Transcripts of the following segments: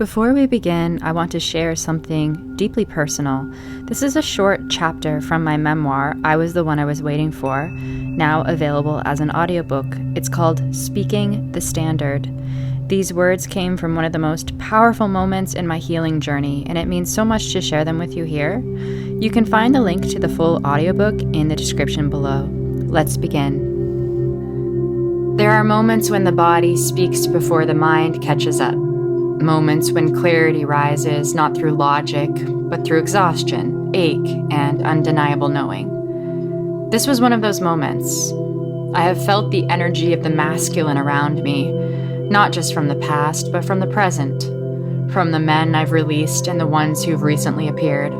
Before we begin, I want to share something deeply personal. This is a short chapter from my memoir, I Was the One I Was Waiting For, now available as an audiobook. It's called Speaking the Standard. These words came from one of the most powerful moments in my healing journey, and it means so much to share them with you here. You can find the link to the full audiobook in the description below. Let's begin. There are moments when the body speaks before the mind catches up. Moments when clarity rises not through logic, but through exhaustion, ache, and undeniable knowing. This was one of those moments. I have felt the energy of the masculine around me, not just from the past, but from the present, from the men I've released and the ones who've recently appeared.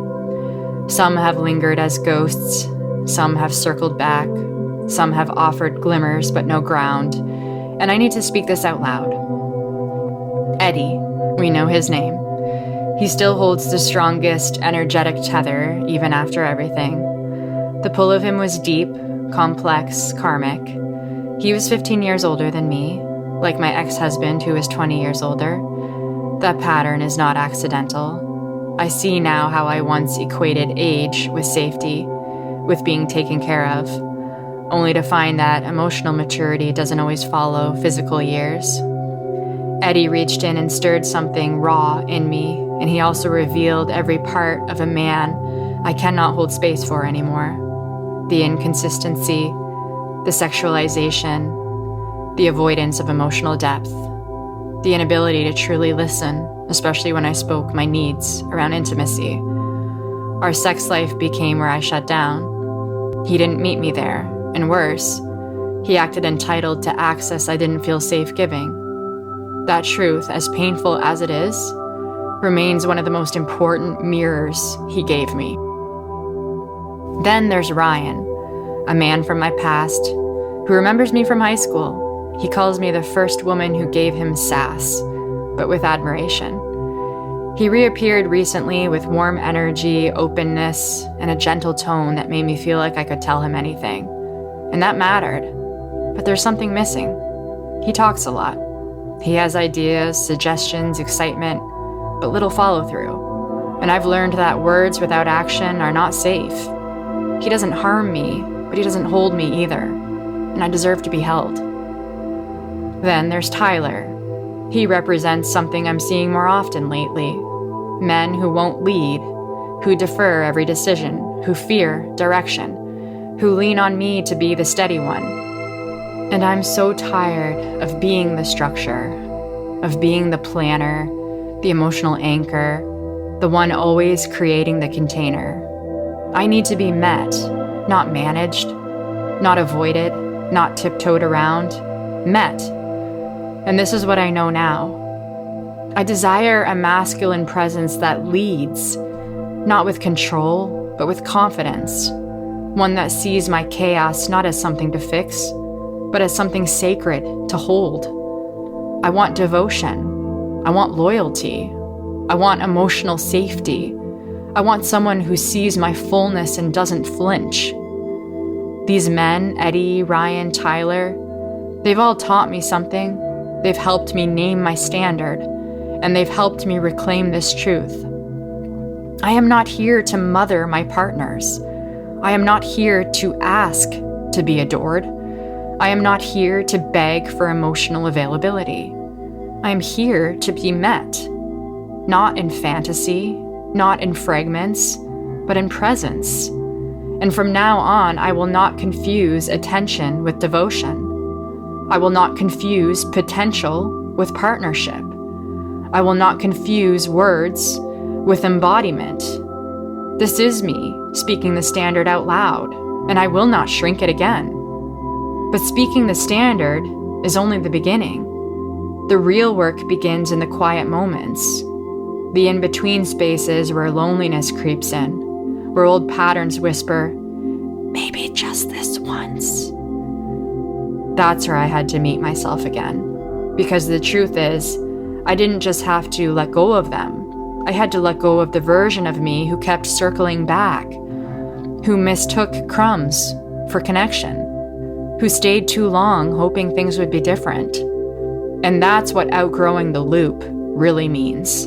Some have lingered as ghosts, some have circled back, some have offered glimmers but no ground, and I need to speak this out loud. Eddie. We know his name. He still holds the strongest, energetic tether, even after everything. The pull of him was deep, complex, karmic. He was 15 years older than me, like my ex-husband who was 20 years older. That pattern is not accidental. I see now how I once equated age with safety, with being taken care of, only to find that emotional maturity doesn't always follow physical years. Eddie reached in and stirred something raw in me, and he also revealed every part of a man I cannot hold space for anymore. The inconsistency, the sexualization, the avoidance of emotional depth, the inability to truly listen, especially when I spoke my needs around intimacy. Our sex life became where I shut down. He didn't meet me there, and worse, he acted entitled to access I didn't feel safe giving. That truth, as painful as it is, remains one of the most important mirrors he gave me. Then there's Ryan, a man from my past who remembers me from high school. He calls me the first woman who gave him sass, but with admiration. He reappeared recently with warm energy, openness, and a gentle tone that made me feel like I could tell him anything. And that mattered. But there's something missing. He talks a lot. He has ideas, suggestions, excitement, but little follow-through. And I've learned that words without action are not safe. He doesn't harm me, but he doesn't hold me either. And I deserve to be held. Then there's Tyler. He represents something I'm seeing more often lately. Men who won't lead, who defer every decision, who fear direction, who lean on me to be the steady one. And I'm so tired of being the structure, of being the planner, the emotional anchor, the one always creating the container. I need to be met, not managed, not avoided, not tiptoed around, met. And this is what I know now. I desire a masculine presence that leads, not with control, but with confidence. One that sees my chaos not as something to fix, but as something sacred to hold. I want devotion. I want loyalty. I want emotional safety. I want someone who sees my fullness and doesn't flinch. These men, Eddie, Ryan, Tyler, they've all taught me something. They've helped me name my standard, and they've helped me reclaim this truth. I am not here to mother my partners. I am not here to ask to be adored. I am not here to beg for emotional availability. I am here to be met, not in fantasy, not in fragments, but in presence. And from now on, I will not confuse attention with devotion. I will not confuse potential with partnership. I will not confuse words with embodiment. This is me speaking the standard out loud, and I will not shrink it again. But speaking the standard is only the beginning. The real work begins in the quiet moments, the in-between spaces where loneliness creeps in, where old patterns whisper, maybe just this once. That's where I had to meet myself again. Because the truth is, I didn't just have to let go of them. I had to let go of the version of me who kept circling back, who mistook crumbs for connection, who stayed too long hoping things would be different. And that's what outgrowing the loop really means.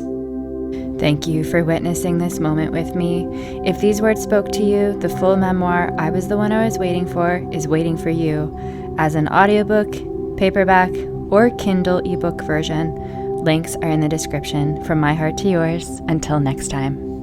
Thank you for witnessing this moment with me. If these words spoke to you, the full memoir, I Was the One I Was Waiting For, is waiting for you as an audiobook, paperback, or Kindle ebook version. Links are in the description. From my heart to yours, until next time.